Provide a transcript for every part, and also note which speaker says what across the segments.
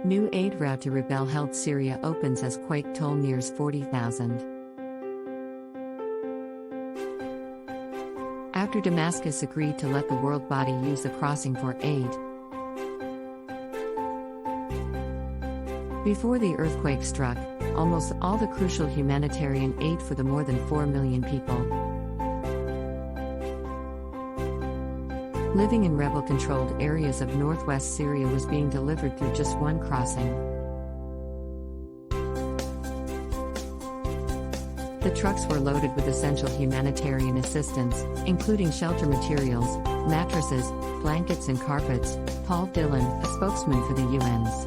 Speaker 1: New aid route to rebel-held Syria opens as quake toll nears 40,000. After Damascus agreed to let the world body use the crossing for aid. Before the earthquake struck, almost all the crucial humanitarian aid for the more than 4 million people living in rebel-controlled areas of northwest Syria was being delivered through just one crossing. The trucks were loaded with essential humanitarian assistance, including shelter materials, mattresses, blankets and carpets. Paul Dillon, a spokesman for the UN's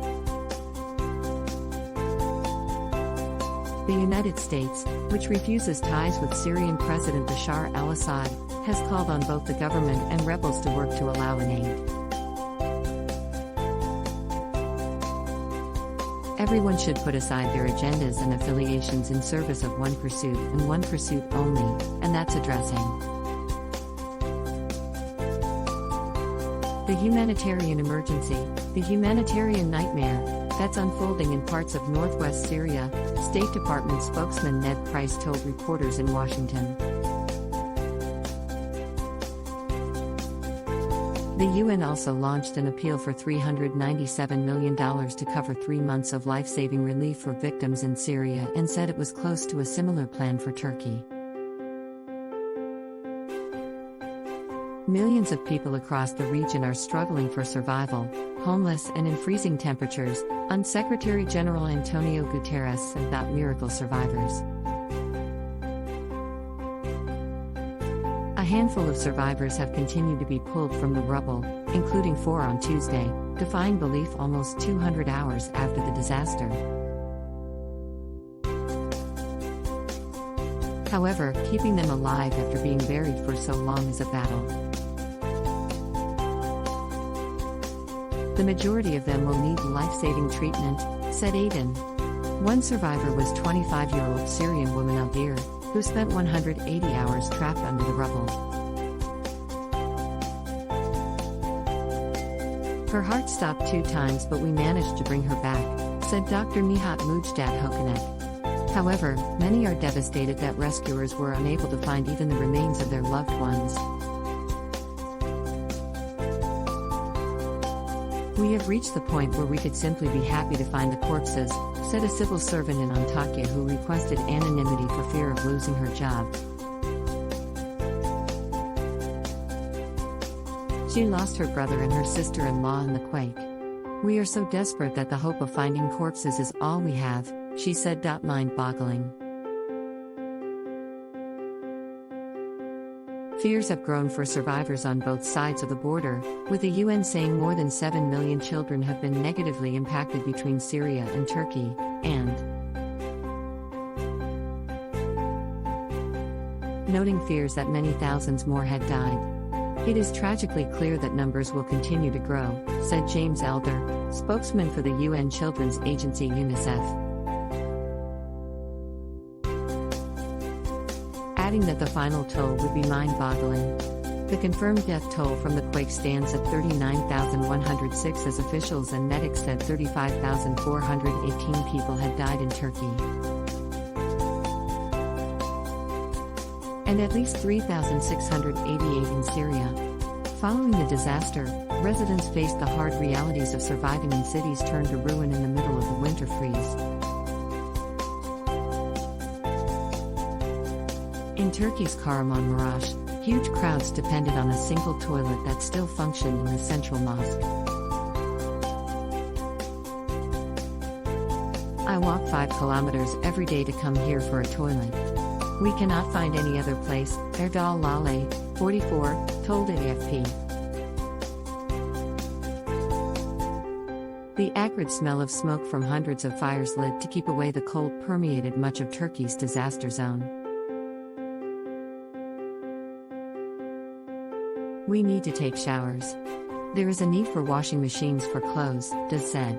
Speaker 1: The United States, which refuses ties with Syrian President Bashar al-Assad, has called on both the government and rebels to work to allow an aid. Everyone should put aside their agendas and affiliations in service of one pursuit and one pursuit only, and that's addressing the humanitarian emergency, the humanitarian nightmare, that's unfolding in parts of northwest Syria, State Department spokesman Ned Price told reporters in Washington. The UN also launched an appeal for $397 million to cover 3 months of life-saving relief for victims in Syria and said it was close to a similar plan for Turkey. Millions of people across the region are struggling for survival, homeless and in freezing temperatures, Secretary General Antonio Guterres said about miracle survivors. A handful of survivors have continued to be pulled from the rubble, including 4 on Tuesday, defying belief almost 200 hours after the disaster. However, keeping them alive after being buried for so long is a battle. The majority of them will need life-saving treatment, said Aiden. One survivor was 25-year-old Syrian woman Aldir, who spent 180 hours trapped under the rubble. Her heart stopped 2 times, but we managed to bring her back, said Dr. Nihat Mujdad Hokanek. However, many are devastated that rescuers were unable to find even the remains of their loved ones. We have reached the point where we could simply be happy to find the corpses, said a civil servant in Antakya who requested anonymity for fear of losing her job. She lost her brother and her sister-in-law in the quake. We are so desperate that the hope of finding corpses is all we have, she said. Mind-boggling. Fears have grown for survivors on both sides of the border, with the UN saying more than 7 million children have been negatively impacted between Syria and Turkey, and noting fears that many thousands more had died. It is tragically clear that numbers will continue to grow, said James Elder, spokesman for the UN Children's Agency UNICEF. Adding that the final toll would be mind-boggling. The confirmed death toll from the quake stands at 39,106 as officials and medics said 35,418 people had died in Turkey. And at least 3,688 in Syria. Following the disaster, residents faced the hard realities of surviving in cities turned to ruin in the middle of the winter freeze. In Turkey's Kahramanmaraş, huge crowds depended on a single toilet that still functioned in the central mosque. I walk 5 kilometers every day to come here for a toilet. We cannot find any other place, Erdal Lale, 44, told AFP. The acrid smell of smoke from hundreds of fires lit to keep away the cold permeated much of Turkey's disaster zone. We need to take showers. There is a need for washing machines for clothes, Daz said.